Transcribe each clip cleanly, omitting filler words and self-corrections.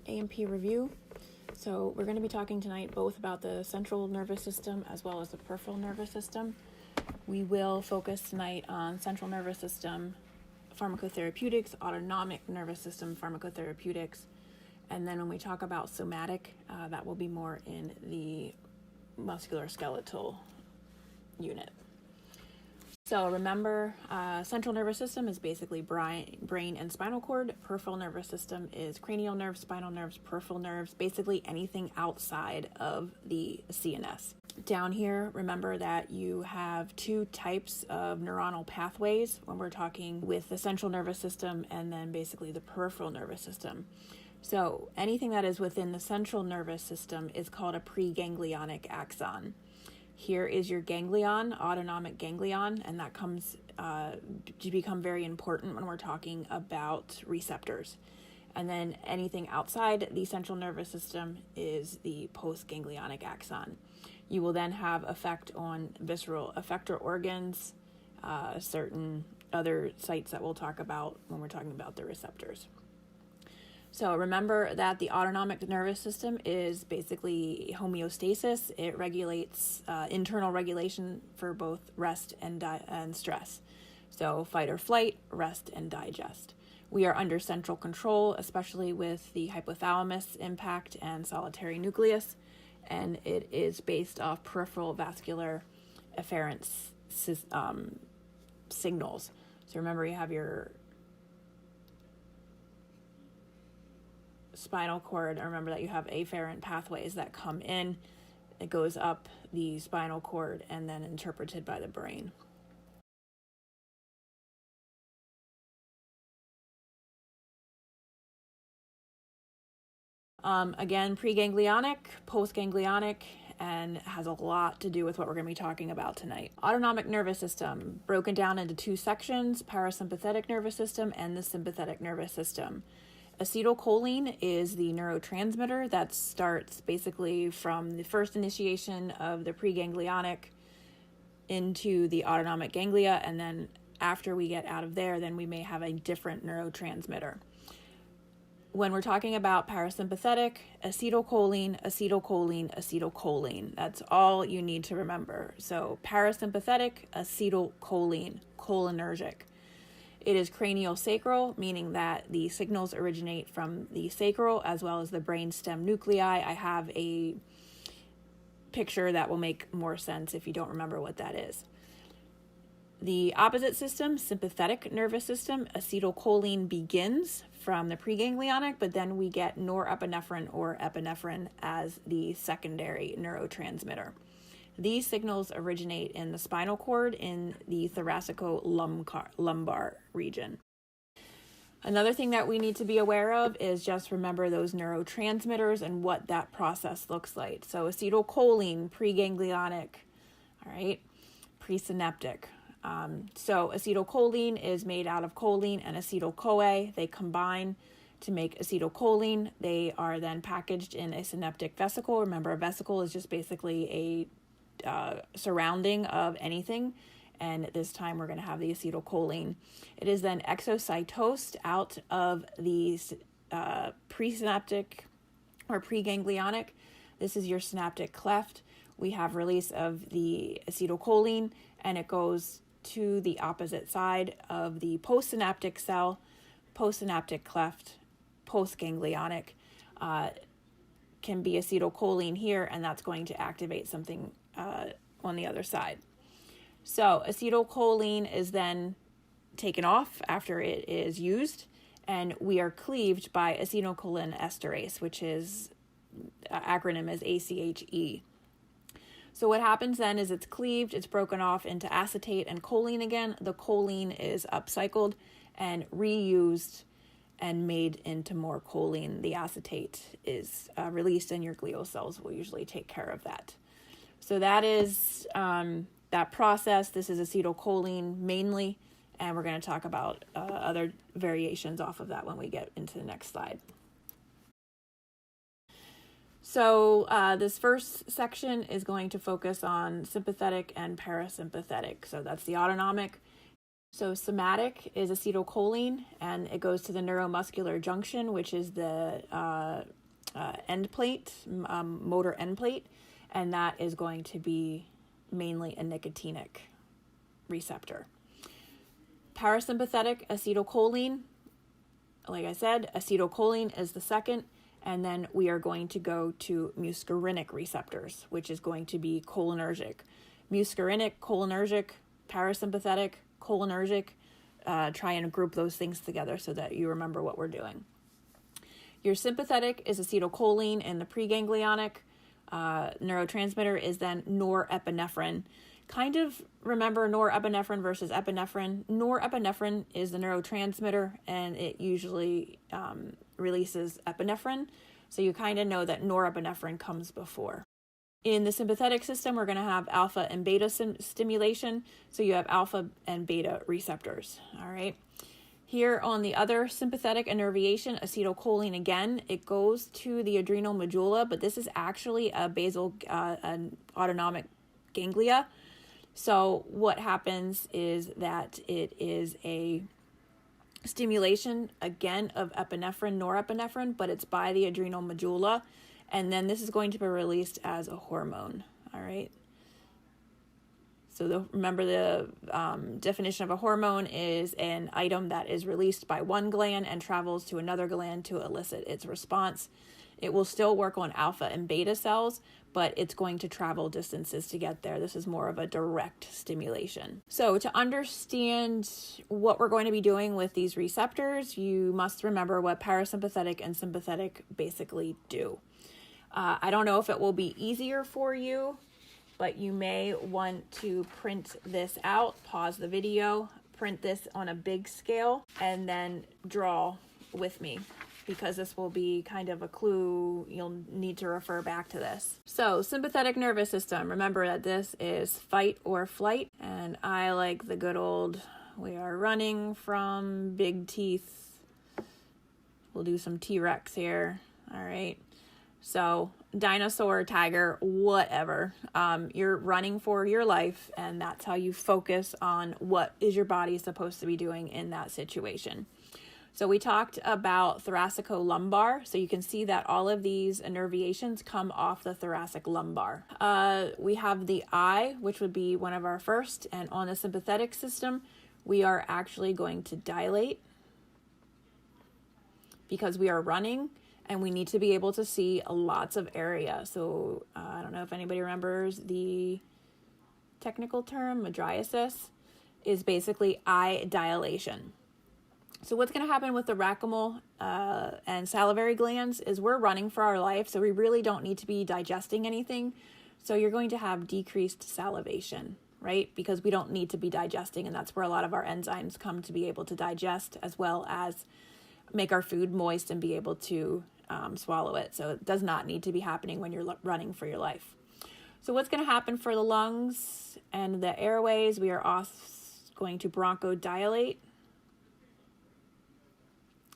A&P review. So we're going to be talking tonight both about the central nervous system as well as the peripheral nervous system. We will focus tonight on central nervous system pharmacotherapeutics, autonomic nervous system pharmacotherapeutics, and then when we talk about somatic, that will be more in the musculoskeletal unit. So remember, central nervous system is basically brain and spinal cord. Peripheral nervous system is cranial nerves, spinal nerves, peripheral nerves, basically anything outside of the CNS. Down here, remember that you have two types of neuronal pathways when we're talking with the central nervous system and then basically the peripheral nervous system. So anything that is within the central nervous system is called a preganglionic axon. Here is your ganglion, autonomic ganglion, and that comes to become very important when we're talking about receptors. And then anything outside the central nervous system is the postganglionic axon. You will then have effect on visceral effector organs, certain other sites that we'll talk about when we're talking about the receptors. So remember that the autonomic nervous system is basically homeostasis. It regulates internal regulation for both rest and stress. So fight or flight, rest and digest. We are under central control, especially with the hypothalamus impact and solitary nucleus, and it is based off peripheral vascular efference signals. So remember, you have your spinal cord, and remember that you have afferent pathways that come in. It goes up the spinal cord and then interpreted by the brain. Again, preganglionic, postganglionic, and has a lot to do with what we're going to be talking about tonight. Autonomic nervous system, broken down into two sections, parasympathetic nervous system and the sympathetic nervous system. Acetylcholine is the neurotransmitter that starts basically from the first initiation of the preganglionic into the autonomic ganglia, and then after we get out of there, then we may have a different neurotransmitter. When we're talking about parasympathetic, acetylcholine, acetylcholine, acetylcholine. That's all you need to remember. So parasympathetic, acetylcholine, cholinergic. It is craniosacral, meaning that the signals originate from the sacral as well as the brainstem nuclei. I have a picture that will make more sense if you don't remember what that is. The opposite system, sympathetic nervous system, acetylcholine begins from the preganglionic, but then we get norepinephrine or epinephrine as the secondary neurotransmitter. These signals originate in the spinal cord in the thoracico-lumbar region. Another thing that we need to be aware of is just remember those neurotransmitters and what that process looks like. So acetylcholine, preganglionic, all right, presynaptic. So acetylcholine is made out of choline and acetyl-CoA. They combine to make acetylcholine. They are then packaged in a synaptic vesicle. Remember, a vesicle is just basically a surrounding of anything, and this time we're going to have the acetylcholine. It is then exocytosed out of the presynaptic or preganglionic. This is your synaptic cleft. We have release of the acetylcholine, and it goes to the opposite side of the postsynaptic cell, postsynaptic cleft, postganglionic. Can be acetylcholine here, and that's going to activate something on the other side. So acetylcholine is then taken off after it is used, and we are cleaved by acetylcholine esterase, which is acronym is ACHE. So what happens then is it's cleaved, it's broken off into acetate and choline again. The choline is upcycled and reused and made into more choline. The acetate is released, and your glial cells will usually take care of that. So that is that process. This is acetylcholine mainly, and we're going to talk about other variations off of that when we get into the next slide. So this first section is going to focus on sympathetic and parasympathetic. So that's the autonomic. So somatic is acetylcholine, and it goes to the neuromuscular junction, which is the end plate, motor end plate, and that is going to be mainly a nicotinic receptor. Parasympathetic acetylcholine, like I said, acetylcholine is the second, and then we are going to go to muscarinic receptors, which is going to be cholinergic. Muscarinic, cholinergic, parasympathetic, cholinergic. Try and group those things together so that you remember what we're doing. Your sympathetic is acetylcholine, and the preganglionic neurotransmitter is then norepinephrine. Kind of remember norepinephrine versus epinephrine. Norepinephrine is the neurotransmitter, and it usually releases epinephrine. So you kind of know that norepinephrine comes before. In the sympathetic system, we're going to have alpha and beta stimulation. So you have alpha and beta receptors. All right. Here on the other sympathetic innervation, acetylcholine again, it goes to the adrenal medulla, but this is actually a basal an autonomic ganglia. So what happens is that it is a stimulation, again, of epinephrine, norepinephrine, but it's by the adrenal medulla. And then this is going to be released as a hormone, all right? So remember the definition of a hormone is an item that is released by one gland and travels to another gland to elicit its response. It will still work on alpha and beta cells, but it's going to travel distances to get there. This is more of a direct stimulation. So to understand what we're going to be doing with these receptors, you must remember what parasympathetic and sympathetic basically do. I don't know if it will be easier for you, but you may want to print this out, pause the video, print this on a big scale, and then draw with me, because this will be kind of a clue. You'll need to refer back to this. So sympathetic nervous system, remember that this is fight or flight, and I like the good old, we are running from big teeth. We'll do some T-Rex here. All right. So dinosaur, tiger, whatever. You're running for your life, and that's how you focus on what is your body supposed to be doing in that situation. So we talked about thoracicolumbar. So you can see that all of these innervations come off the thoracic lumbar. We have the eye, which would be one of our first. And on the sympathetic system, we are actually going to dilate because we are running and we need to be able to see lots of area. So I don't know if anybody remembers the technical term, mydriasis, is basically eye dilation. So what's going to happen with the rachimal and salivary glands is we're running for our life, so we really don't need to be digesting anything. So you're going to have decreased salivation, right? Because we don't need to be digesting, and that's where a lot of our enzymes come to be able to digest, as well as make our food moist and be able to swallow it. So it does not need to be happening when you're running for your life. So what's going to happen for the lungs and the airways? We are going to bronchodilate,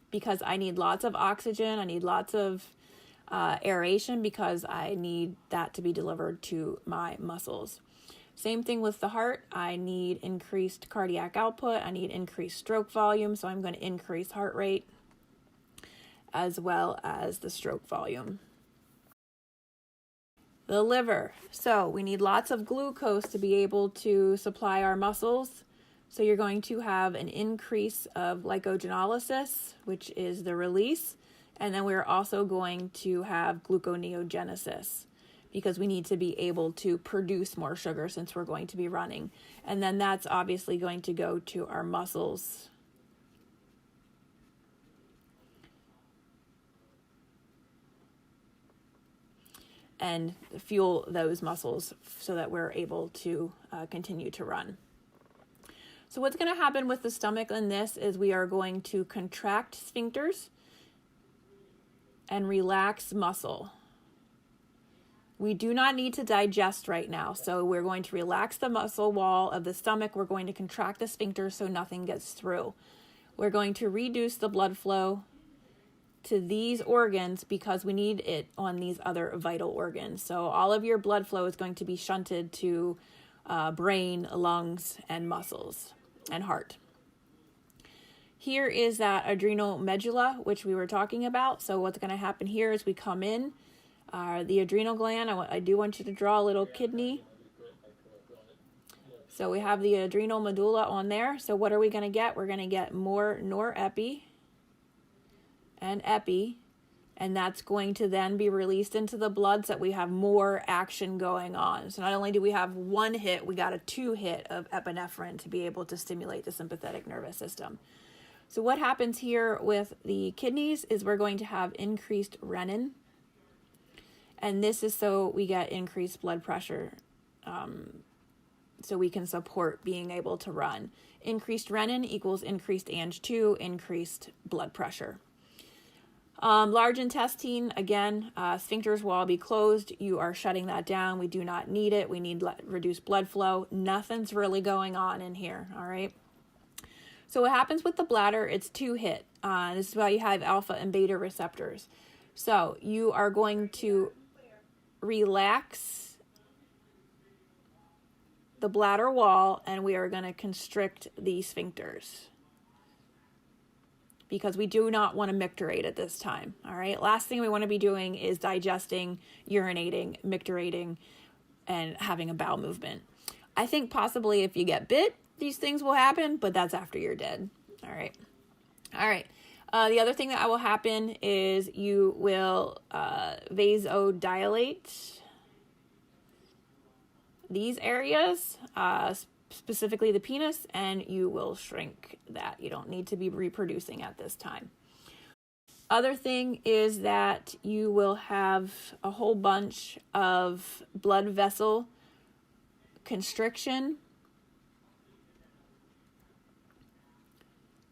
because I need lots of oxygen, I need lots of aeration, because I need that to be delivered to my muscles. Same thing with the heart. I need increased cardiac output, I need increased stroke volume, so I'm going to increase heart rate as well as the stroke volume. The liver. So we need lots of glucose to be able to supply our muscles. So you're going to have an increase of glycogenolysis, which is the release. And then we're also going to have gluconeogenesis, because we need to be able to produce more sugar since we're going to be running. And then that's obviously going to go to our muscles. And fuel those muscles so that we're able to continue to run. So what's going to happen with the stomach in this is we are going to contract sphincters and relax muscle. We do not need to digest right now. So we're going to relax the muscle wall of the stomach. We're going to contract the sphincter so nothing gets through. We're going to reduce the blood flow to these organs because we need it on these other vital organs. So all of your blood flow is going to be shunted to brain, lungs, and muscles, and heart. Here is that adrenal medulla, which we were talking about. So what's going to happen here is we come in, the adrenal gland, I do want you to draw a little kidney. So we have the adrenal medulla on there. So what are we going to get? We're going to get more norepi and epi, and that's going to then be released into the blood so that we have more action going on. So not only do we have one hit, we got a 2 hit of epinephrine to be able to stimulate the sympathetic nervous system. So what happens here with the kidneys is we're going to have increased renin, and this is so we get increased blood pressure, so we can support being able to run. Increased renin equals increased Ang2, increased blood pressure. Large intestine, again, sphincters will all be closed. You are shutting that down. We do not need it. We need reduced blood flow. Nothing's really going on in here, all right? So what happens with the bladder, it's 2 hit. This is why you have alpha and beta receptors. So you are going to relax the bladder wall, and we are going to constrict the sphincters, because we do not want to micturate at this time, all right? Last thing we want to be doing is digesting, urinating, micturating, and having a bowel movement. I think possibly if you get bit, these things will happen, but that's after you're dead, all right? All right. The other thing that will happen is you will vasodilate these areas, specifically the penis, and you will shrink that. You don't need to be reproducing at this time. Other thing is that you will have a whole bunch of blood vessel constriction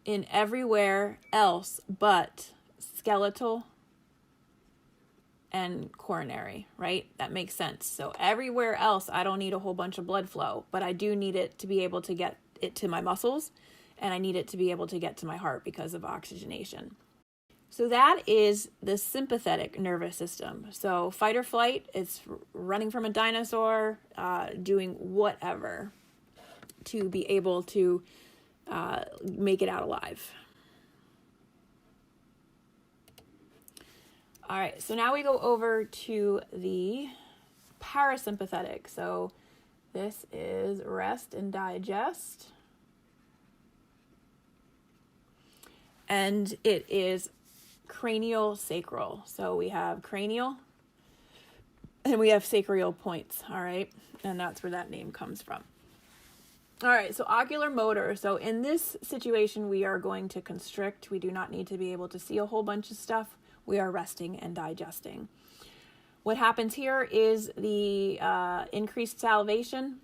in everywhere else but skeletal and coronary, right? That makes sense. So everywhere else, I don't need a whole bunch of blood flow, but I do need it to be able to get it to my muscles, and I need it to be able to get to my heart because of oxygenation. So that is the sympathetic nervous system. So fight or flight, it's running from a dinosaur, doing whatever to be able to make it out alive. All right, so now we go over to the parasympathetic. So this is rest and digest. And it is cranial sacral. So we have cranial and we have sacral points, all right? And that's where that name comes from. All right, so ocular motor. So in this situation, we are going to constrict. We do not need to be able to see a whole bunch of stuff. We are resting and digesting. What happens here is the increased salivation,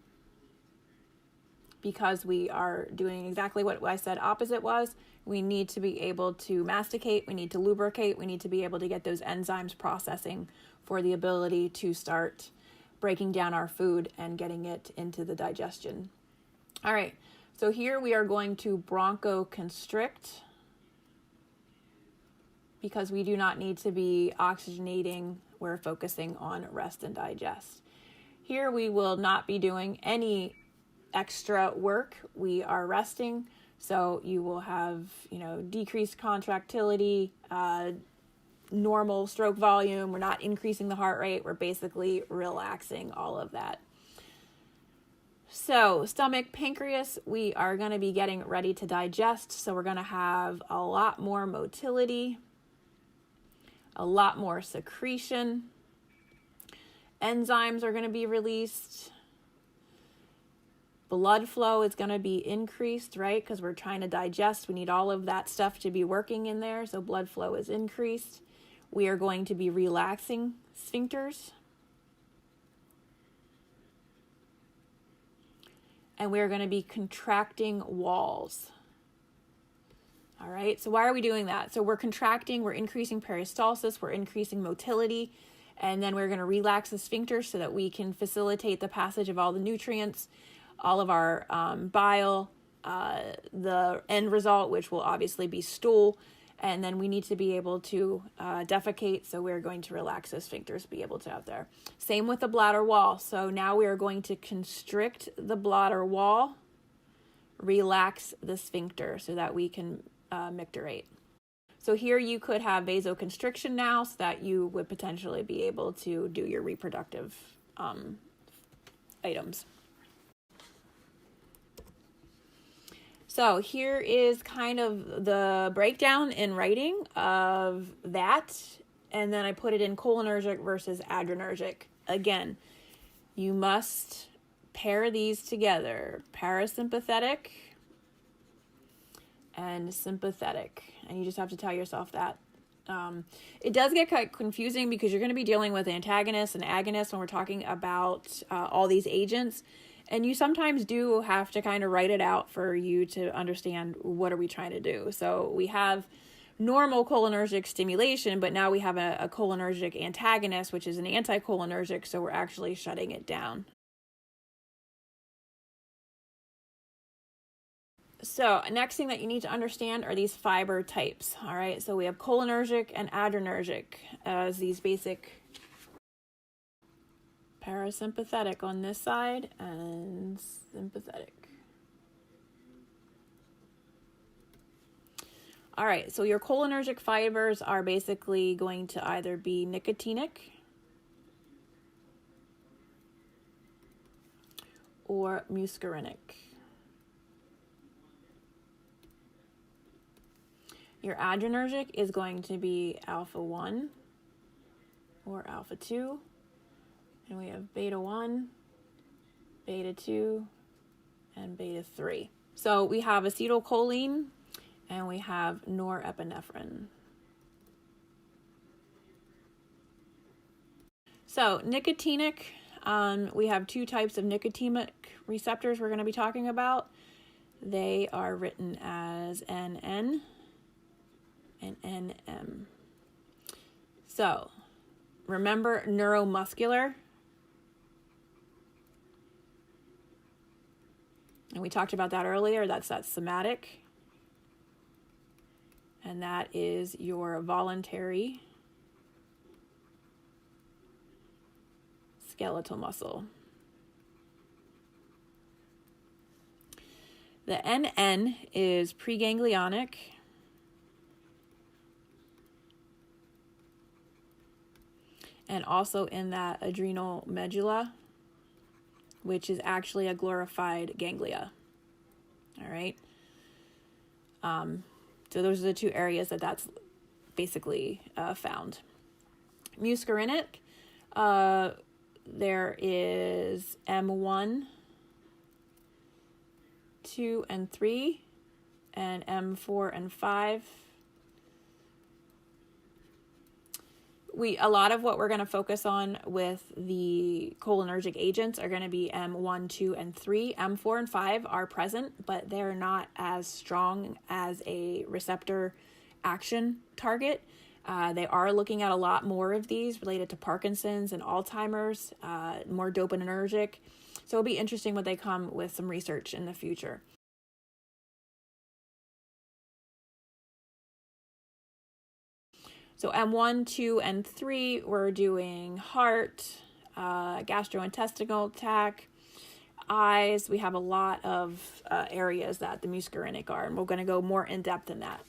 because we are doing exactly what I said opposite was. We need to be able to masticate. We need to lubricate. We need to be able to get those enzymes processing for the ability to start breaking down our food and getting it into the digestion. All right, so here we are going to bronchoconstrict, because we do not need to be oxygenating. We're focusing on rest and digest. Here we will not be doing any extra work. We are resting, so you will have, decreased contractility, normal stroke volume. We're not increasing the heart rate. We're basically relaxing all of that. So stomach, pancreas, we are going to be getting ready to digest. So we're going to have a lot more motility, a lot more secretion. Enzymes are going to be released. Blood flow is going to be increased, right? Because we're trying to digest. We need all of that stuff to be working in there. So blood flow is increased. We are going to be relaxing sphincters. And we're going to be contracting walls. All right, so why are we doing that? So we're contracting, we're increasing peristalsis, we're increasing motility, and then we're going to relax the sphincter so that we can facilitate the passage of all the nutrients, all of our bile, the end result, which will obviously be stool, and then we need to be able to defecate, so we're going to relax those sphincters, be able to out there. Same with the bladder wall. So now we are going to constrict the bladder wall, relax the sphincter so that we can micturate. So here you could have vasoconstriction now, so that you would potentially be able to do your reproductive items. So here is kind of the breakdown in writing of that, and then I put it in cholinergic versus adrenergic. Again, you must pair these together, parasympathetic and sympathetic, and you just have to tell yourself that. It does get quite confusing because you're going to be dealing with antagonists and agonists when we're talking about all these agents, and you sometimes do have to kind of write it out for you to understand what are we trying to do. So we have normal cholinergic stimulation, but now we have a cholinergic antagonist, which is an anticholinergic, so we're actually shutting it down. So next thing that you need to understand are these fiber types. All right, so we have cholinergic and adrenergic as these basic. Parasympathetic on this side and sympathetic. All right, so your cholinergic fibers are basically going to either be nicotinic or muscarinic. Your adrenergic is going to be alpha 1 or alpha 2. And we have beta 1, beta 2, and beta 3. So we have acetylcholine and we have norepinephrine. So nicotinic, we have two types of nicotinic receptors we're going to be talking about. They are written as NN and NM. So remember neuromuscular. And we talked about that earlier. That's that somatic. And that is your voluntary skeletal muscle. The NN is preganglionic. And also in that adrenal medulla, which is actually a glorified ganglia. All right. So those are the two areas that's basically found. Muscarinic, there is M1, 2, and 3, and M4 and 5. A lot of what we're going to focus on with the cholinergic agents are going to be M1, 2, and 3. M4 and 5 are present, but they're not as strong as a receptor action target. They are looking at a lot more of these related to Parkinson's and Alzheimer's, more dopaminergic. So it'll be interesting when they come with some research in the future. So M1, 2, and 3, we're doing heart, gastrointestinal tract, eyes. We have a lot of areas that the muscarinic are, and we're going to go more in depth in that.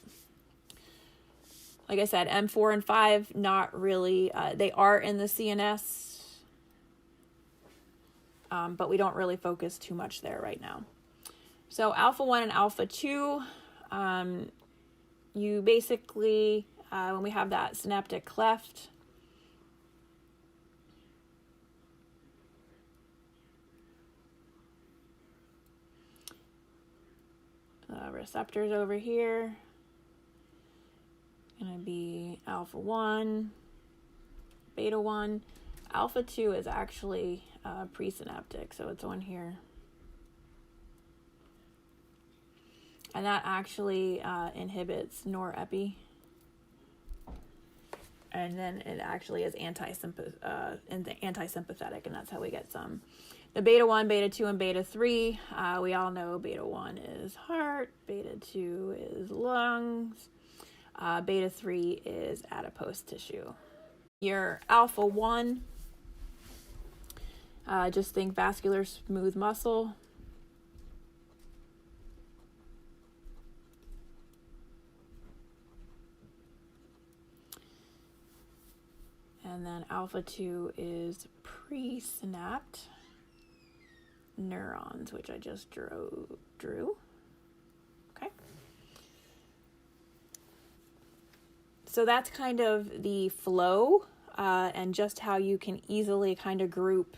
Like I said, M4 and 5, not really. They are in the CNS, but we don't really focus too much there right now. So alpha 1 and alpha 2, you basically... when we have that synaptic cleft, receptors over here, going to be alpha 1, beta 1. Alpha 2 is actually presynaptic, so it's on here. And that actually inhibits norepi. And then it actually is anti-sympathetic, and that's how we get some. The beta 1, beta 2, and beta 3, we all know beta 1 is heart, beta 2 is lungs, beta 3 is adipose tissue. Your alpha 1, just think vascular smooth muscle. And then alpha 2 is presynaptic neurons, which I just drew. Okay. So that's kind of the flow and just how you can easily kind of group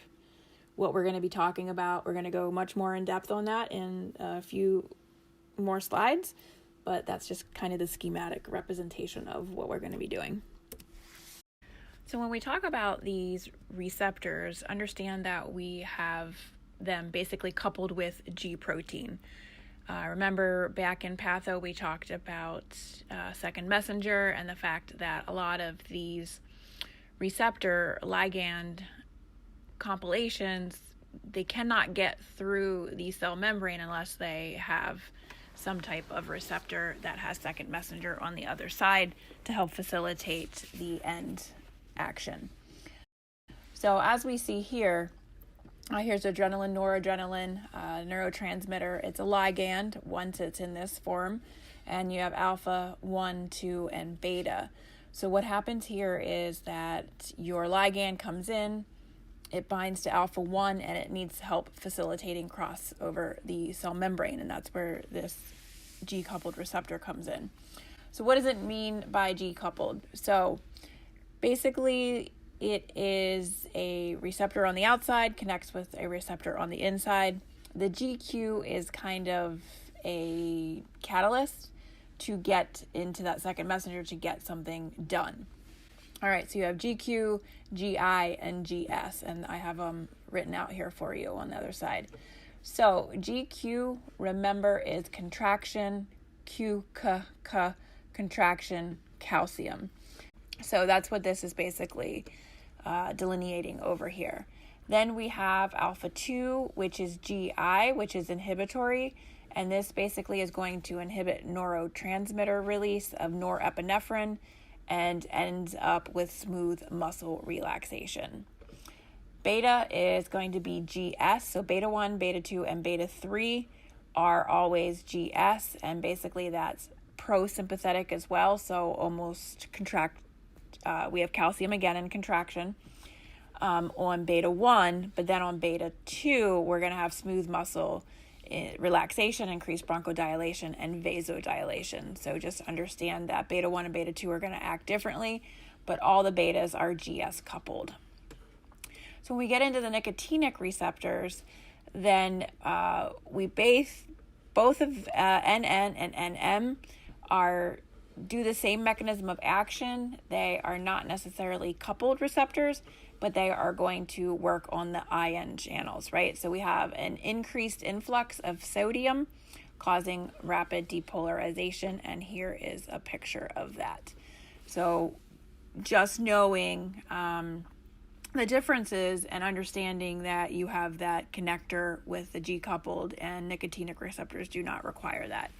what we're going to be talking about. We're going to go much more in depth on that in a few more slides, but that's just kind of the schematic representation of what we're going to be doing. So when we talk about these receptors, understand that we have them basically coupled with G protein. Remember back in patho, we talked about second messenger and the fact that a lot of these receptor ligand compilations, they cannot get through the cell membrane unless they have some type of receptor that has second messenger on the other side to help facilitate the end action. So as we see here, here's adrenaline, noradrenaline, neurotransmitter. It's a ligand once it's in this form, and you have alpha, 1, 2, and beta. So what happens here is that your ligand comes in, it binds to alpha 1, and it needs help facilitating cross over the cell membrane, and that's where this G-coupled receptor comes in. So what does it mean by G-coupled? So basically, it is a receptor on the outside, connects with a receptor on the inside. The GQ is kind of a catalyst to get into that second messenger to get something done. All right, so you have GQ, GI, and GS, and I have them written out here for you on the other side. So GQ, remember, is contraction, contraction, calcium. So that's what this is basically delineating over here. Then we have alpha 2, which is GI, which is inhibitory, and this basically is going to inhibit neurotransmitter release of norepinephrine and ends up with smooth muscle relaxation. Beta is going to be GS, so beta 1, beta 2, and beta 3 are always GS, and basically that's prosympathetic as well, so almost contract. We have calcium again in contraction on beta 1, but then on beta 2, we're going to have smooth muscle relaxation, increased bronchodilation, and vasodilation. So just understand that beta 1 and beta 2 are going to act differently, but all the betas are GS coupled. So when we get into the nicotinic receptors, then we both of NN and NM do the same mechanism of action. They are not necessarily coupled receptors, but they are going to work on the ion channels, right? So we have an increased influx of sodium causing rapid depolarization, and here is a picture of that. So just knowing the differences and understanding that you have that connector with the G-coupled and nicotinic receptors do not require that.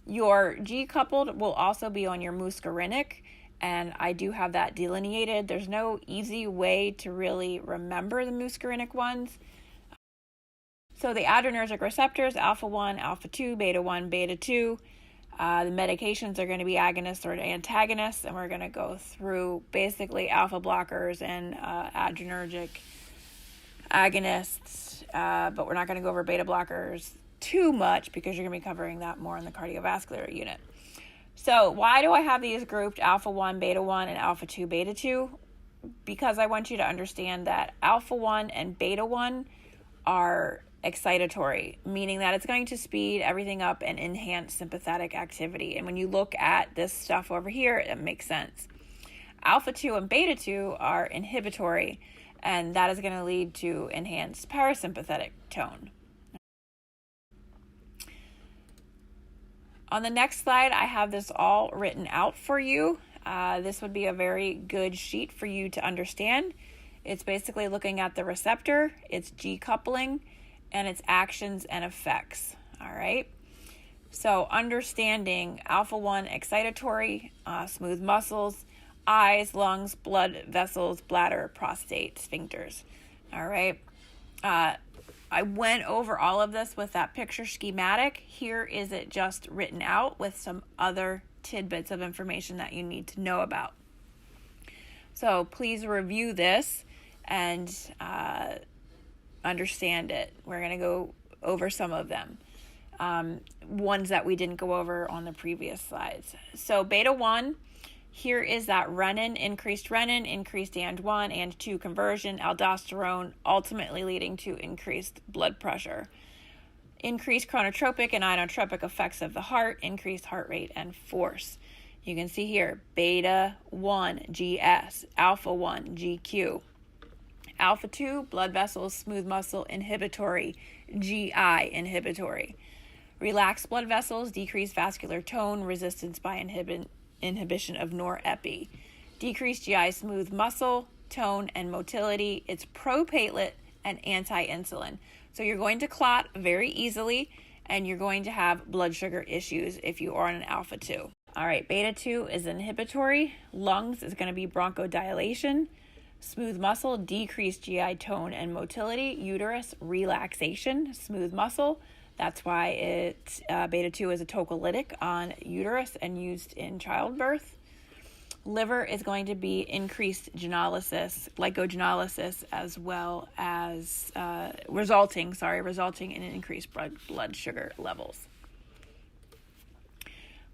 Your G-coupled will also be on your muscarinic, and I do have that delineated. There's no easy way to really remember the muscarinic ones. So the adrenergic receptors, alpha 1, alpha 2, beta 1, beta 2. The medications are going to be agonists or antagonists, and we're going to go through basically alpha blockers and adrenergic agonists, but we're not going to go over beta blockers too much because you're going to be covering that more in the cardiovascular unit. So why do I have these grouped alpha 1, beta 1, and alpha 2, beta 2? Because I want you to understand that alpha 1 and beta 1 are excitatory, meaning that it's going to speed everything up and enhance sympathetic activity. And when you look at this stuff over here, it makes sense. Alpha 2 and beta 2 are inhibitory, and that is going to lead to enhanced parasympathetic tone. On the next slide, I have this all written out for you. This would be a very good sheet for you to understand. It's basically looking at the receptor, its G-coupling, and its actions and effects. All right. So understanding alpha 1 excitatory, smooth muscles, eyes, lungs, blood vessels, bladder, prostate, sphincters. All right. I went over all of this with that picture schematic. Here is it just written out with some other tidbits of information that you need to know about. So please review this and understand it. We're going to go over some of them, ones that we didn't go over on the previous slides. So beta 1, here is that renin, increased AND1 and 2 conversion, aldosterone, ultimately leading to increased blood pressure. Increased chronotropic and inotropic effects of the heart, increased heart rate and force. You can see here, beta 1, GS, alpha 1, GQ. Alpha 2, blood vessels, smooth muscle, inhibitory, GI, inhibitory. Relaxed blood vessels, decreased vascular tone, resistance by inhibition of norepi. Decreased GI, smooth muscle, tone, and motility. It's pro-platelet and anti-insulin. So you're going to clot very easily, and you're going to have blood sugar issues if you are on an alpha 2. All right, beta 2 is inhibitory. Lungs is going to be bronchodilation. Smooth muscle, decreased GI tone and motility. Uterus, relaxation, smooth muscle. That's why beta 2 is a tocolytic on uterus and used in childbirth. Liver is going to be increased glycogenolysis, as well as resulting in increased blood sugar levels.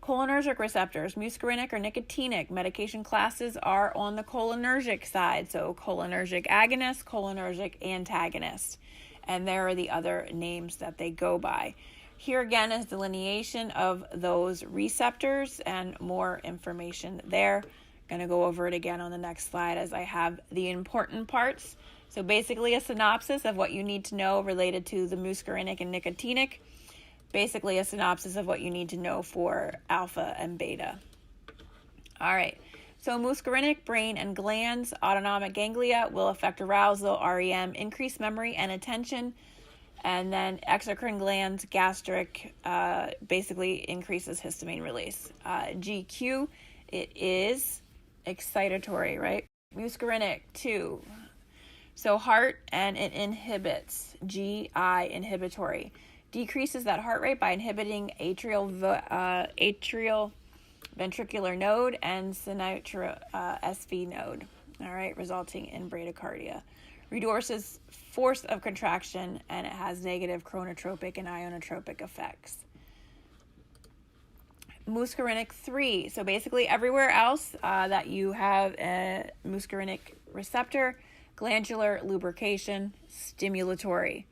Cholinergic receptors, muscarinic or nicotinic medication classes are on the cholinergic side. So cholinergic agonist, cholinergic antagonist. And there are the other names that they go by. Here again is delineation of those receptors and more information there. Going to go over it again on the next slide as I have the important parts. So basically a synopsis of what you need to know related to the muscarinic and nicotinic. Basically a synopsis of what you need to know for alpha and beta. All right. So muscarinic, brain and glands, autonomic ganglia will affect arousal, REM, increased memory and attention. And then exocrine glands, gastric, basically increases histamine release. GQ, it is excitatory, right? Muscarinic, 2. So heart, and it inhibits, GI, inhibitory. Decreases that heart rate by inhibiting atrial ventricular node and sinitral SV node, all right, resulting in bradycardia. Reduces force of contraction, and it has negative chronotropic and ionotropic effects. Muscarinic 3, so basically everywhere else that you have a muscarinic receptor, glandular lubrication, stimulatory.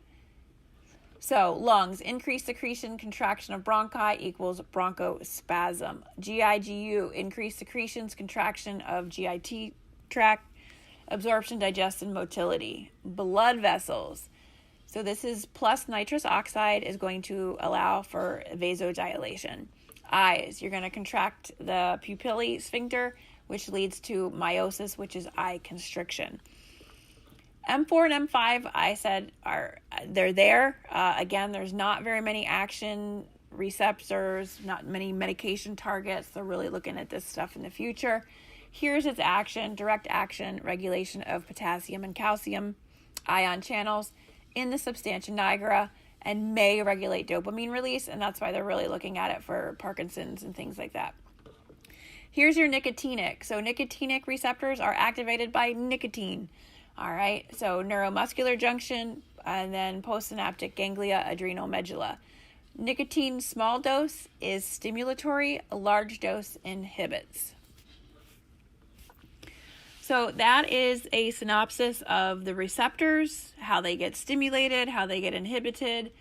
So lungs, increased secretion, contraction of bronchi equals bronchospasm. GIGU, increased secretions, contraction of GIT tract, absorption, digestion, motility. Blood vessels. So this is plus nitrous oxide is going to allow for vasodilation. Eyes, you're going to contract the pupillae sphincter, which leads to meiosis, which is eye constriction. M4 and M5, I said, they're there. Again, there's not very many action receptors, not many medication targets. They're really looking at this stuff in the future. Here's its action, direct action, regulation of potassium and calcium ion channels in the substantia nigra, and may regulate dopamine release, and that's why they're really looking at it for Parkinson's and things like that. Here's your nicotinic. So nicotinic receptors are activated by nicotine. All right, so neuromuscular junction, and then postsynaptic ganglia, adrenal medulla. Nicotine small dose is stimulatory, a large dose inhibits. So that is a synopsis of the receptors, how they get stimulated, how they get inhibited.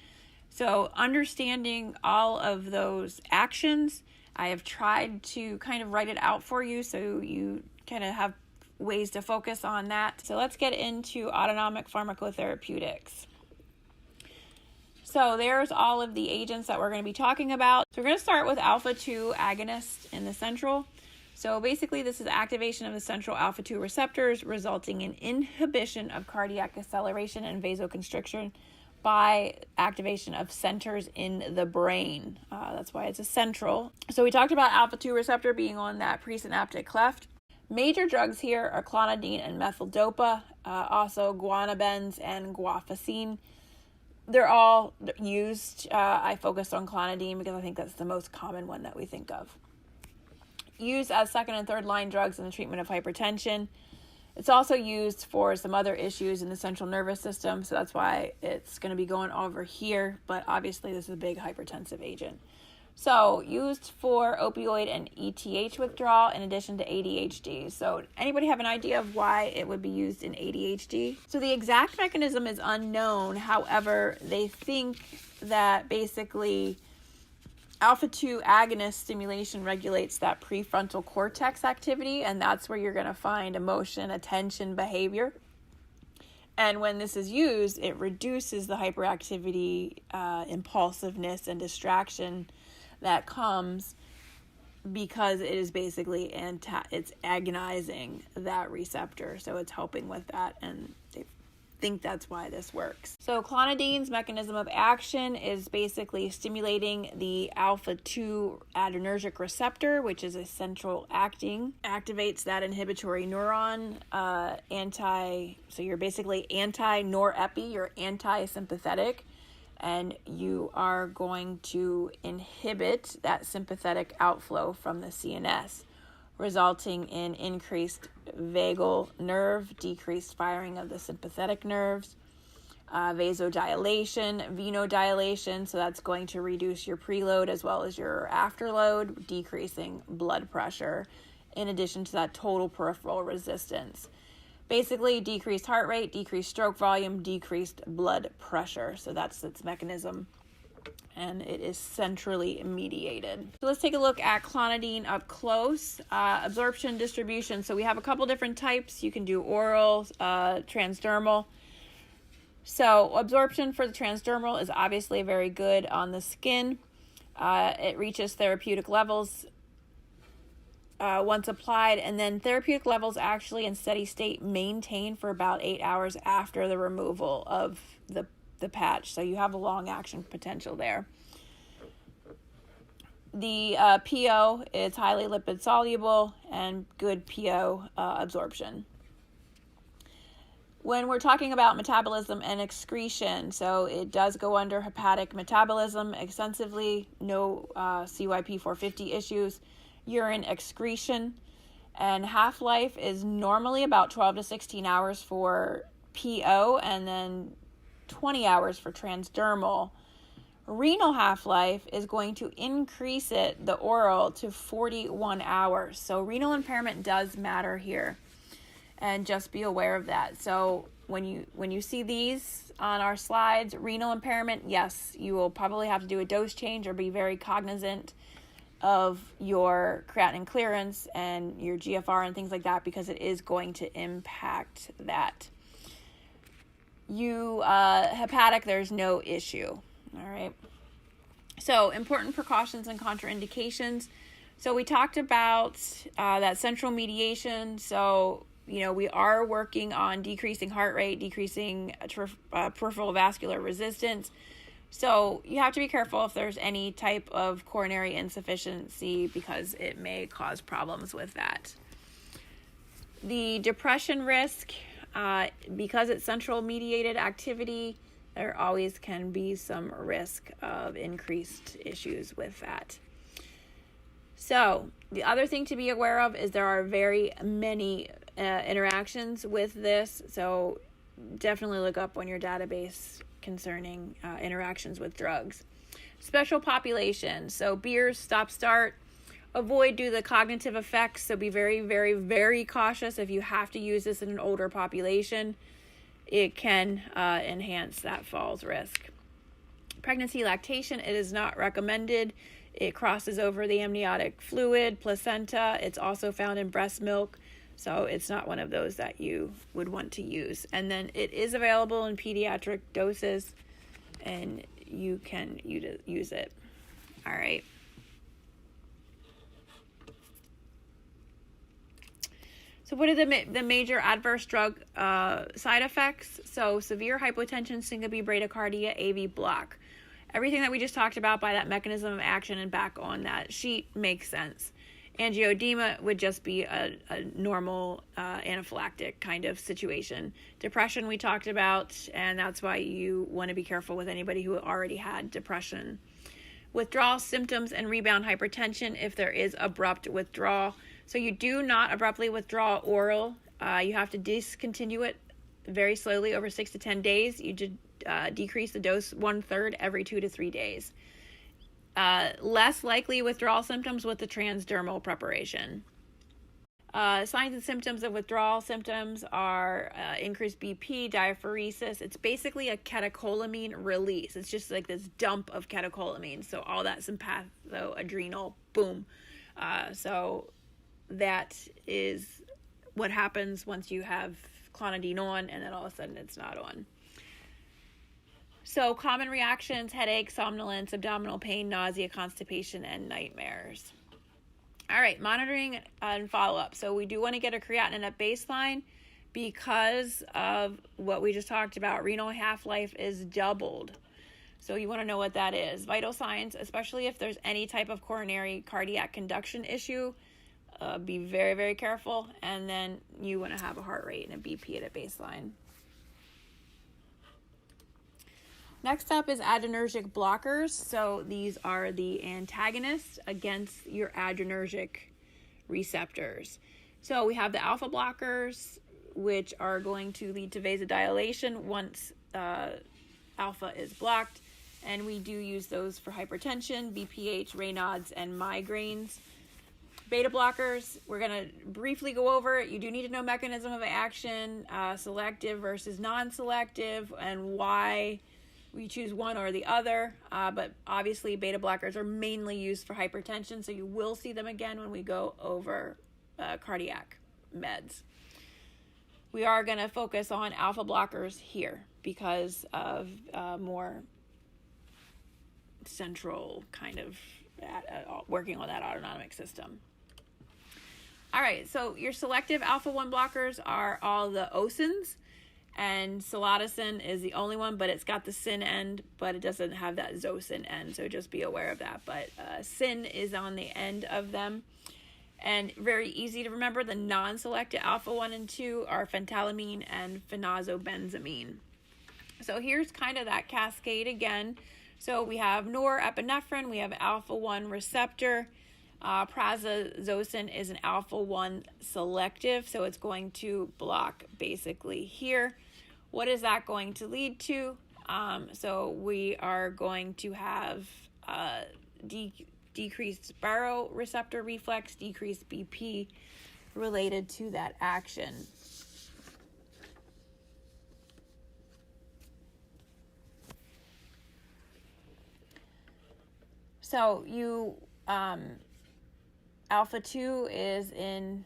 So understanding all of those actions, I have tried to kind of write it out for you so you kind of have ways to focus on that. So let's get into autonomic pharmacotherapeutics. So there's all of the agents that we're going to be talking about. So we're going to start with alpha-2 agonist in the central. So basically this is activation of the central alpha-2 receptors, resulting in inhibition of cardiac acceleration and vasoconstriction by activation of centers in the brain. That's why it's a central. So we talked about alpha-2 receptor being on that presynaptic cleft. Major drugs here are clonidine and methyldopa, also guanabens and guanfacine. They're all used. I focused on clonidine because I think that's the most common one that we think of. Used as second and third line drugs in the treatment of hypertension. It's also used for some other issues in the central nervous system, so that's why it's going to be going over here, but obviously this is a big hypertensive agent. So, used for opioid and ETH withdrawal in addition to ADHD. So, anybody have an idea of why it would be used in ADHD? So, the exact mechanism is unknown. However, they think that basically alpha-2 agonist stimulation regulates that prefrontal cortex activity, and that's where you're going to find emotion, attention, behavior. And when this is used, it reduces the hyperactivity, impulsiveness, and distraction that comes because it is basically it's agonizing that receptor. So it's helping with that, and they think that's why this works. So clonidine's mechanism of action is basically stimulating the alpha-2 adrenergic receptor, which is a central acting, activates that inhibitory neuron, so you're basically anti-norepi, you're anti-sympathetic, and you are going to inhibit that sympathetic outflow from the CNS, resulting in increased vagal nerve, decreased firing of the sympathetic nerves, vasodilation, venodilation, so that's going to reduce your preload as well as your afterload, decreasing blood pressure, in addition to that total peripheral resistance. Basically, decreased heart rate, decreased stroke volume, decreased blood pressure. So that's its mechanism, and it is centrally mediated. So let's take a look at clonidine up close. Absorption, distribution. So we have a couple different types. You can do oral, transdermal. So absorption for the transdermal is obviously very good on the skin. It reaches therapeutic levels once applied, and then therapeutic levels actually in steady state maintain for about 8 hours after the removal of the patch. So you have a long action potential there. The PO is highly lipid soluble and good PO absorption. When we're talking about metabolism and excretion, so it does go under hepatic metabolism extensively, no CYP450 issues. Urine excretion, and half-life is normally about 12 to 16 hours for PO and then 20 hours for transdermal. Renal half-life is going to increase the oral, to 41 hours. So renal impairment does matter here, and just be aware of that. So when you see these on our slides, renal impairment, yes, you will probably have to do a dose change or be very cognizant of your creatinine clearance and your GFR and things like that, because it is going to impact that. Hepatic, there's no issue. All right. So important precautions and contraindications. So we talked about that central mediation. So, we are working on decreasing heart rate, decreasing peripheral vascular resistance. So you have to be careful if there's any type of coronary insufficiency, because it may cause problems with that. The depression risk, because it's central mediated activity, there always can be some risk of increased issues with that. So the other thing to be aware of is there are very many interactions with this. So definitely look up on your database concerning interactions with drugs. Special population. So beers, stop-start. Avoid due to the cognitive effects. So be very, very, very cautious if you have to use this in an older population. It can enhance that falls risk. Pregnancy, lactation, it is not recommended. It crosses over the amniotic fluid, placenta. It's also found in breast milk. So it's not one of those that you would want to use. And then it is available in pediatric doses, and you can use it. All right. So what are the major adverse drug side effects? So severe hypotension, syncope, bradycardia, AV block. Everything that we just talked about by that mechanism of action and back on that sheet makes sense. Angioedema would just be a normal anaphylactic kind of situation. Depression we talked about, and that's why you want to be careful with anybody who already had depression. Withdrawal symptoms and rebound hypertension if there is abrupt withdrawal. So you do not abruptly withdraw oral You have to discontinue it very slowly over 6 to 10 days. You decrease the dose 1/3 every 2 to 3 days. Less likely withdrawal symptoms with the transdermal preparation. Signs and symptoms of withdrawal symptoms are increased BP, diaphoresis. It's basically a catecholamine release. It's just like this dump of catecholamine. So all that sympathoadrenal, boom. So that is what happens once you have clonidine on and then all of a sudden it's not on. So common reactions: headache, somnolence, abdominal pain, nausea, constipation, and nightmares. All right, monitoring and follow-up. So we do want to get a creatinine at baseline because of what we just talked about. Renal half-life is doubled. So you want to know what that is. Vital signs, especially if there's any type of coronary cardiac conduction issue, be very, very careful. And then you want to have a heart rate and a BP at baseline. Next up is adrenergic blockers. So these are the antagonists against your adrenergic receptors. So we have the alpha blockers, which are going to lead to vasodilation once alpha is blocked. And we do use those for hypertension, BPH, Raynaud's, and migraines. Beta blockers, we're going to briefly go over it. You do need to know mechanism of action, selective versus non-selective, and why we choose one or the other, but obviously beta blockers are mainly used for hypertension, so you will see them again when we go over cardiac meds. We are going to focus on alpha blockers here because of more central kind of working on that autonomic system. All right, so your selective alpha-1 blockers are all the OSINs. And Solodicin is the only one, but it's got the sin end, but it doesn't have that zosin end, so just be aware of that. But sin is on the end of them. And very easy to remember, the non-selective alpha 1 and 2 are phentylamine and phenazobenzamine. So here's kind of that cascade again. So we have norepinephrine, we have alpha 1 receptor. Prazosin is an alpha 1 selective, so it's going to block basically here. What is that going to lead to? So we are going to have decreased baroreceptor reflex, decreased BP related to that action. So you alpha 2 is in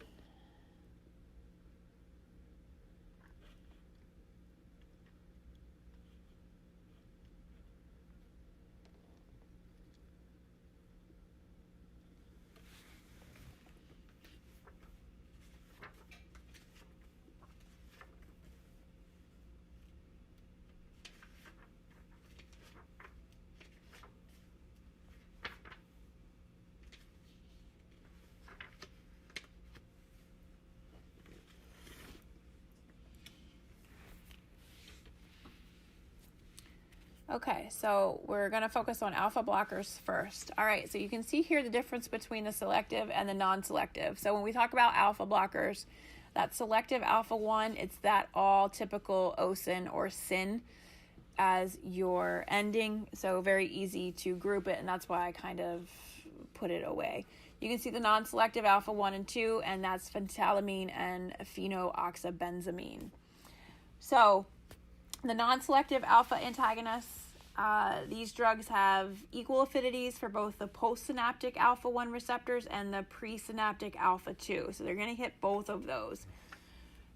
Okay, so we're going to focus on alpha blockers first. All right, so you can see here the difference between the selective and the non-selective. So when we talk about alpha blockers, that selective alpha 1, it's that all typical OSIN or SIN as your ending. So very easy to group it, and that's why I kind of put it away. You can see the non-selective alpha 1 and 2, and that's phentylamine and phenoxybenzamine. So the non-selective alpha antagonists, these drugs have equal affinities for both the postsynaptic alpha 1 receptors and the presynaptic alpha 2. So they're going to hit both of those.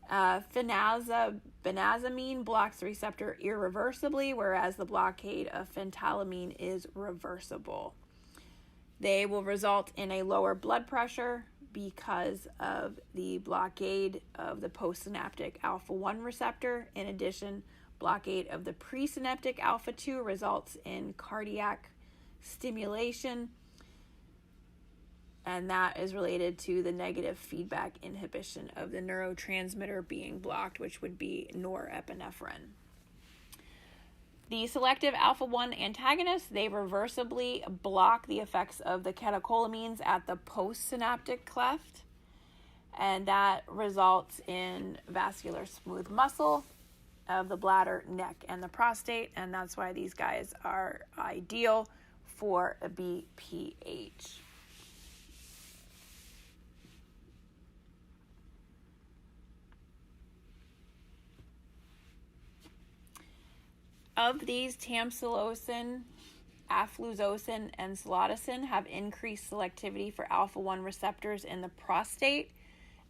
Phenazobenzamine blocks the receptor irreversibly, whereas the blockade of phentylamine is reversible. They will result in a lower blood pressure because of the blockade of the postsynaptic alpha 1 receptor. In addition, blockade of the presynaptic alpha 2 results in cardiac stimulation, and that is related to the negative feedback inhibition of the neurotransmitter being blocked, which would be norepinephrine. The selective alpha 1 antagonists, they reversibly block the effects of the catecholamines at the postsynaptic cleft. and that results in vascular smooth muscle of the bladder, neck, and the prostate, and that's why these guys are ideal for a BPH. Of these, tamsulosin, afluzocin, and silodosin have increased selectivity for alpha-1 receptors in the prostate,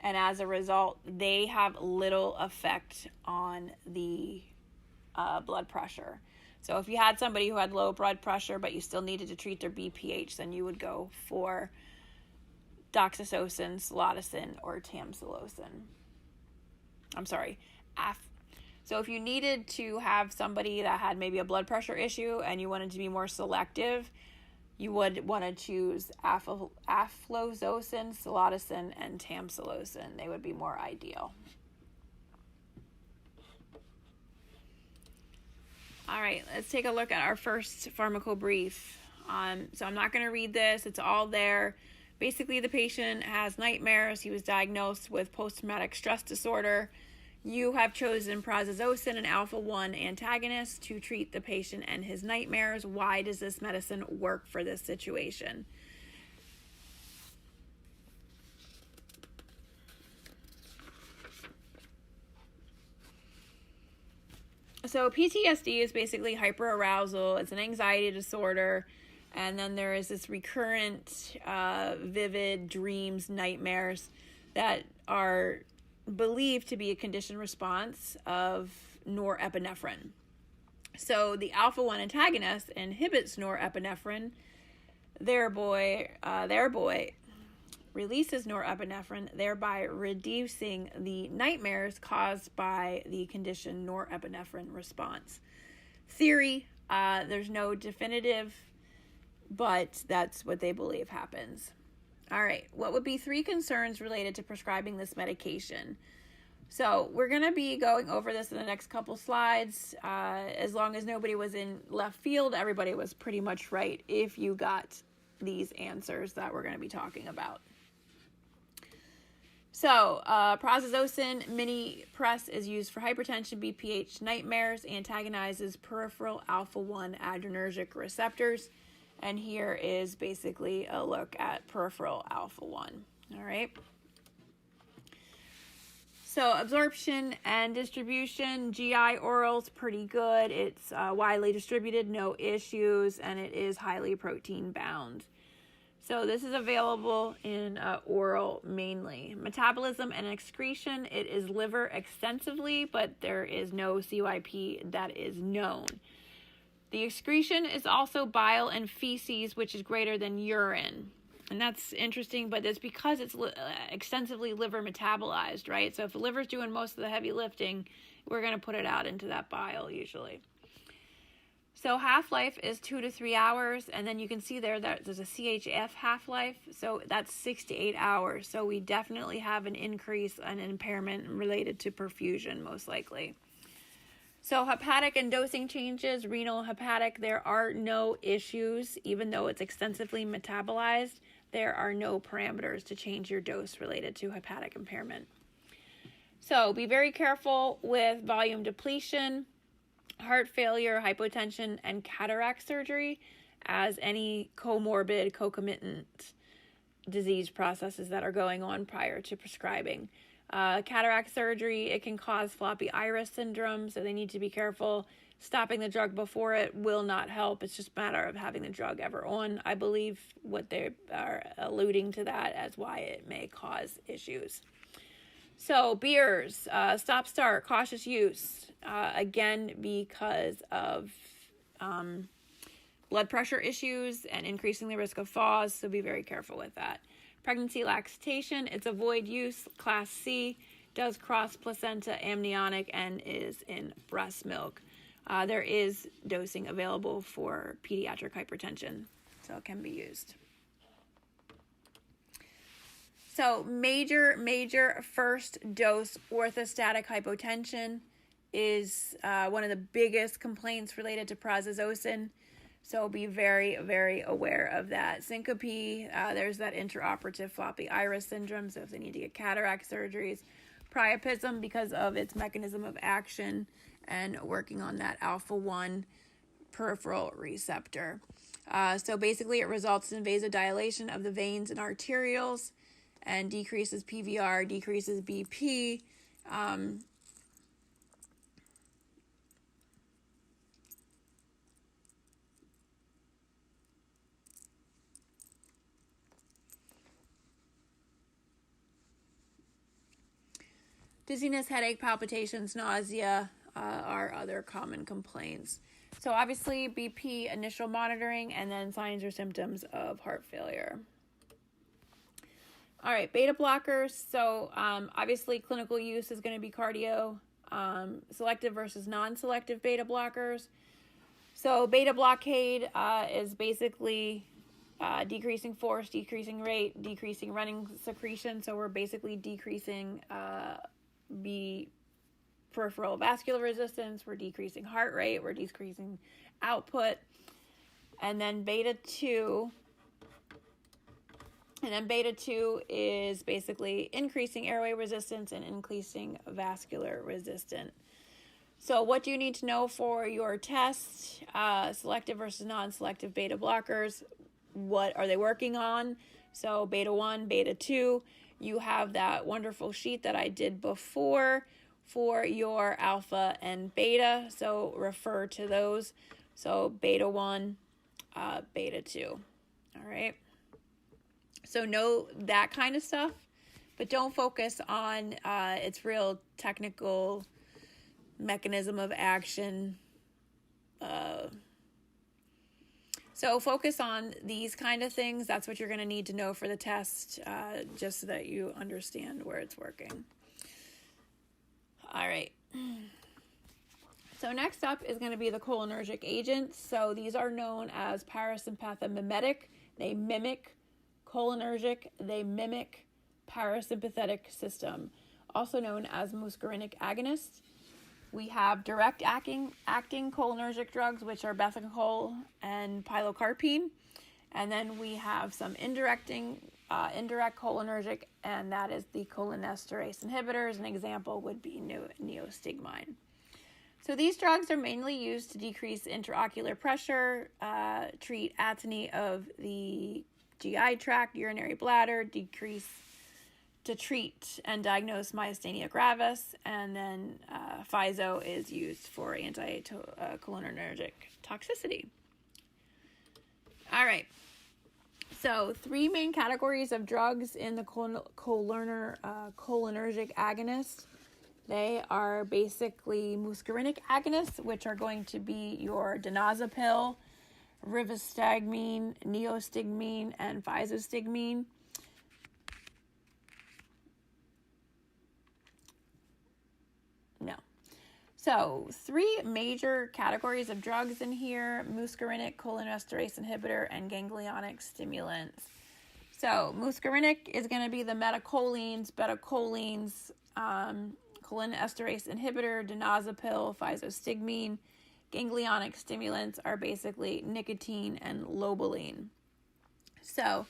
and as a result, they have little effect on the blood pressure. So if you had somebody who had low blood pressure, but you still needed to treat their BPH, then you would go for doxycycline, silodosin, or tamsulosin. So if you needed to have somebody that had maybe a blood pressure issue and you wanted to be more selective, you would want to choose afluzocin, silodosin, and tamsulosin. They would be more ideal. All right, let's take a look at our first pharmacobrief. So I'm not going to read this. It's all there. Basically, the patient has nightmares. He was diagnosed with post-traumatic stress disorder. You have chosen prazosin, an alpha-1 antagonist, to treat the patient and his nightmares. Why does this medicine work for this situation? So PTSD is basically hyperarousal. It's an anxiety disorder. And then there is this recurrent, vivid dreams, nightmares that are believed to be a conditioned response of norepinephrine. So the alpha-1 antagonist inhibits norepinephrine, thereby releases norepinephrine, thereby reducing the nightmares caused by the conditioned norepinephrine response. Theory, there's no definitive, but that's what they believe happens. All right, what would be 3 concerns related to prescribing this medication? So we're going to be going over this in the next couple slides. As long as nobody was in left field, everybody was pretty much right if you got these answers that we're going to be talking about. So prazosin mini press is used for hypertension, BPH, nightmares, antagonizes peripheral alpha-1 adrenergic receptors. And here is basically a look at peripheral alpha-1. All right. So absorption and distribution, GI oral's pretty good. It's widely distributed, no issues, and it is highly protein bound. So this is available in oral mainly. Metabolism and excretion, it is liver extensively, but there is no CYP that is known. The excretion is also bile and feces, which is greater than urine. And that's interesting, but it's because it's extensively liver metabolized, right? So if the liver's doing most of the heavy lifting, we're going to put it out into that bile usually. So half-life is 2 to 3 hours, and then you can see there that there's a CHF half-life, so that's 6 to 8 hours. So we definitely have an increase and impairment related to perfusion, most likely. So hepatic and dosing changes, renal, hepatic, there are no issues. Even though it's extensively metabolized, there are no parameters to change your dose related to hepatic impairment. So be very careful with volume depletion, heart failure, hypotension, and cataract surgery as any comorbid, concomitant disease processes that are going on prior to prescribing. Cataract surgery, it can cause floppy iris syndrome, so they need to be careful. Stopping the drug before it will not help. It's just a matter of having the drug ever on. I believe what they are alluding to that as why it may cause issues. So beers, stop-start, cautious use, again because of blood pressure issues and increasing the risk of falls, so be very careful with that. Pregnancy lactation, it's avoid use, class C, does cross placenta amniotic, and is in breast milk. There is dosing available for pediatric hypertension, so it can be used. So major first dose orthostatic hypotension is one of the biggest complaints related to prazosin. So be very, very aware of that. Syncope, there's that intraoperative floppy iris syndrome, so if they need to get cataract surgeries. Priapism, because of its mechanism of action and working on that alpha-1 peripheral receptor. So basically it results in vasodilation of the veins and arterioles and decreases PVR, decreases BP. Dizziness, headache, palpitations, nausea are other common complaints. So obviously BP, initial monitoring, and then signs or symptoms of heart failure. All right, beta blockers. So obviously clinical use is going to be cardio, selective versus non-selective beta blockers. So beta blockade is basically decreasing force, decreasing rate, decreasing running secretion. So we're basically decreasing peripheral vascular resistance, we're decreasing heart rate, we're decreasing output. And then beta 2 is basically increasing airway resistance and increasing vascular resistance. So what do you need to know for your test? Selective versus non-selective beta blockers. What are they working on? So beta 1, beta 2. You have that wonderful sheet that I did before for your alpha and beta. So refer to those. So beta 1, beta 2. All right. So know that kind of stuff, but don't focus on its real technical mechanism of action. So focus on these kind of things. That's what you're going to need to know for the test, just so that you understand where it's working. All right. So next up is going to be the cholinergic agents. So these are known as parasympathomimetic. They mimic cholinergic. They mimic parasympathetic system, also known as muscarinic agonists. We have direct acting cholinergic drugs, which are bethacol and pilocarpine. And then we have some indirect cholinergic, and that is the cholinesterase inhibitors. An example would be neostigmine. So these drugs are mainly used to decrease intraocular pressure, treat atony of the GI tract, urinary bladder, to treat and diagnose myasthenia gravis, and then physo is used for anti-cholinergic toxicity. All right, so 3 main categories of drugs in the cholinergic agonist. They are basically muscarinic agonists, which are going to be your donazepam, rivastigmine, neostigmine, and physostigmine. So 3 major categories of drugs in here: muscarinic, cholinesterase inhibitor, and ganglionic stimulants. So muscarinic is going to be the metacholines, betacolines, cholinesterase inhibitor, donazepam, physostigmine. Ganglionic stimulants are basically nicotine and lobeline. So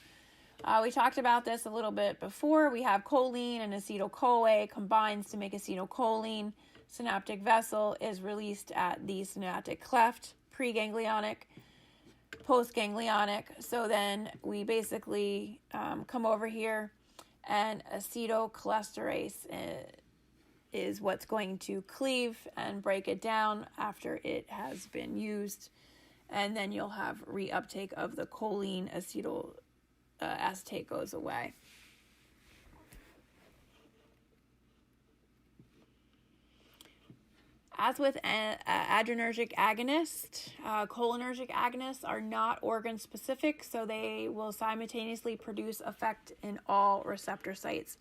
we talked about this a little bit before. We have choline and acetyl-CoA combines to make acetylcholine. Synaptic vessel is released at the synaptic cleft, preganglionic, postganglionic. So then we basically come over here, and acetylcholinesterase is what's going to cleave and break it down after it has been used. And then you'll have reuptake of the choline. Acetate goes away. As with adrenergic agonists, cholinergic agonists are not organ specific, so they will simultaneously produce effect in all receptor sites.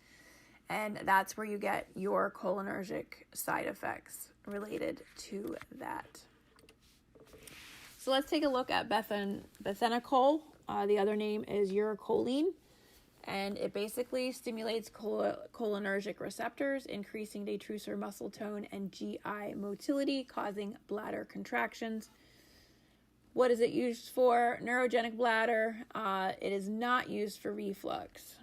And that's where you get your cholinergic side effects related to that. So let's take a look at bethanacol. The other name is uricoline. And it basically stimulates cholinergic receptors, increasing detrusor muscle tone and GI motility, causing bladder contractions. What is it used for? Neurogenic bladder. It is not used for reflux.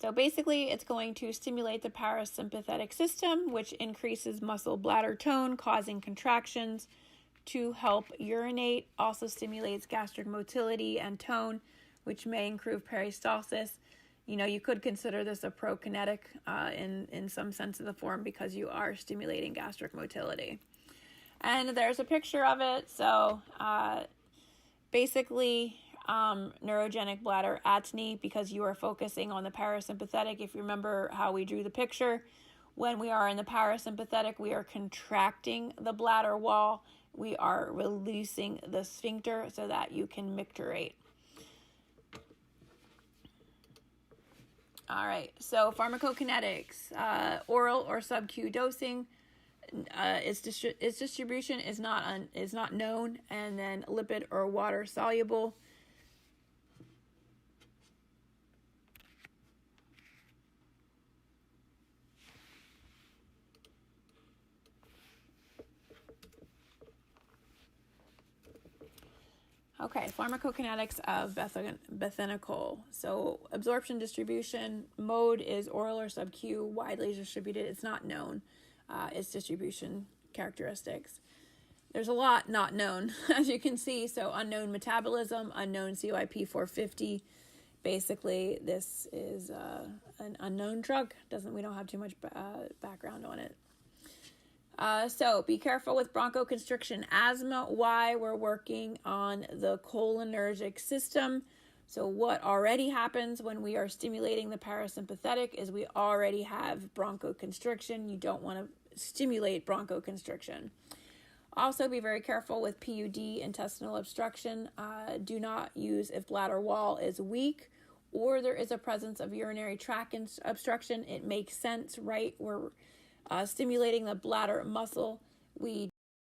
So basically, it's going to stimulate the parasympathetic system, which increases muscle bladder tone, causing contractions to help urinate. Also stimulates gastric motility and tone, which may improve peristalsis. You know, you could consider this a prokinetic in some sense of the form because you are stimulating gastric motility. And there's a picture of it. So basically, neurogenic bladder atony, because you are focusing on the parasympathetic. If you remember how we drew the picture, when we are in the parasympathetic, we are contracting the bladder wall. We are releasing the sphincter so that you can micturate. All right, so pharmacokinetics, oral or sub-Q dosing. Its distribution is not known, and then lipid or water soluble. Okay, pharmacokinetics of bethanechol. So absorption distribution mode is oral or sub-Q, widely distributed. It's not known. Its distribution characteristics. There's a lot not known, as you can see. So unknown metabolism, unknown CYP450. Basically, this is an unknown drug. We don't have too much background on it. So be careful with bronchoconstriction asthma. Why? We're working on the cholinergic system. So what already happens when we are stimulating the parasympathetic is we already have bronchoconstriction. You don't want to stimulate bronchoconstriction. Also be very careful with PUD, intestinal obstruction. Do not use if bladder wall is weak or there is a presence of urinary tract obstruction. It makes sense, right? We're stimulating the bladder muscle. We